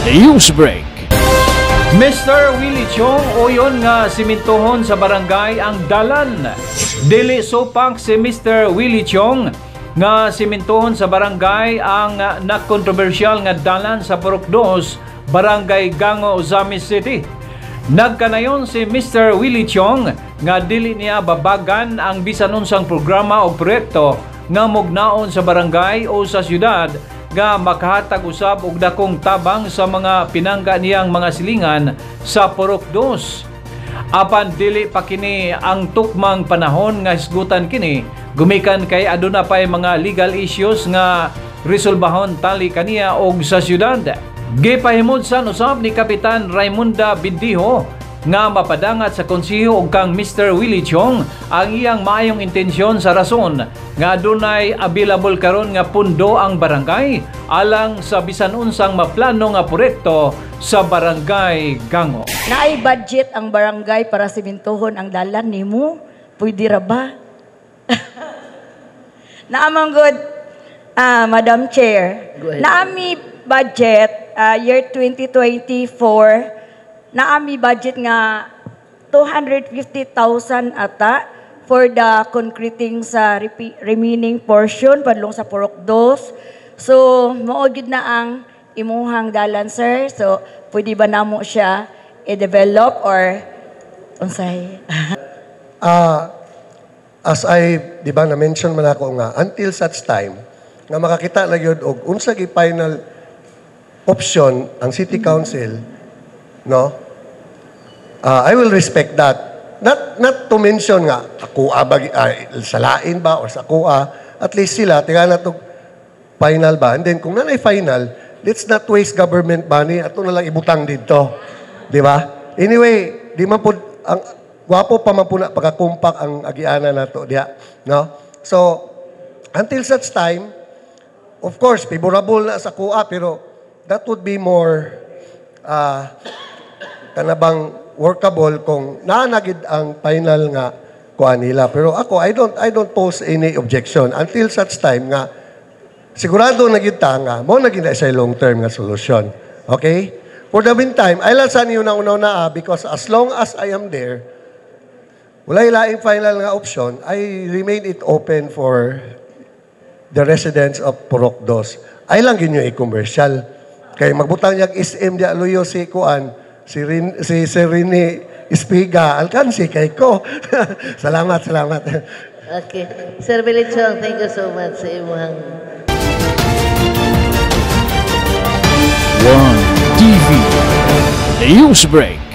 Newsbreak. Mr. Willie Chong uyon nga simintohon sa barangay ang dalan. Dili sopak si Mr. Willie Chong nga simintohon sa barangay ang nakontrobersyal nga dalan sa Purok 2, Barangay Gango, Ozamis City. Nagkanayon si Mr. Willie Chong nga dili niya babagan ang bisan unsang programa o proyekto nga mugnaon sa barangay o sa syudad nga makahatag usab og dakong tabang sa mga pinangga niyang mga silingan sa Purok 2. Apan dili pa kini ang tukmang panahon nga hisgutan kini, gumikan kay aduna pay mga legal issues nga resolbahon tali kaniya og sa syudad. Gipahimudsan usab ni Kapitan Raimunda Bindiho nga mapadangat sa konseho og kang Mr. Willie Chong ang iyang maayong intensyon sa rason nga adunay available karon nga pundo ang barangay alang sa bisan unsang maplano nga proyekto sa Barangay Gango. Naay budget ang barangay para simintohon ang dalan nimo? Pwede ra ba? Naamang good, Madam Chair. Naami budget year 2024. Naami budget nga 250,000 ata for the concreting sa remaining portion padlong sa Purok 2. So, maugid na ang imuhang dalan, sir. So, pwede ba namo siya i-develop or unsay? As di ba na-mention man ako nga, until such time, nga makakita lang yun og unsa gi final option ang City Council, no? I will respect that. Not to mention nga, ako sa lain ba or sa kuha, at least sila, tingnan na itong final ba? And then, kung nanay final, let's not waste government money at ito na lang ibutang dito. Di ba? Anyway, di man po, ang gwapo pa man po na pagkakumpak ang agiana na ito. No? So, until such time, of course, favorable na sa kuha, pero that would be more kanabang workable kung naanagid ang final nga kuha nila. Pero ako, I don't pose any objection until such time nga sigurado nagid ta nga mo nagid na sa long-term nga solution. Okay? For the meantime, I lang sa niyo na una because as long as I am there, wala ilaing final nga option, I remain it open for the residents of Purok 2. Ay lang ginyo i-commercial. Kaya magbutang niyag SM di aluyo si Kuan, si Rene Espiga, alkansi kay ko. Salamat. Okay. Sir Willie Chong, thank you so much sa imong One TV Newsbreak.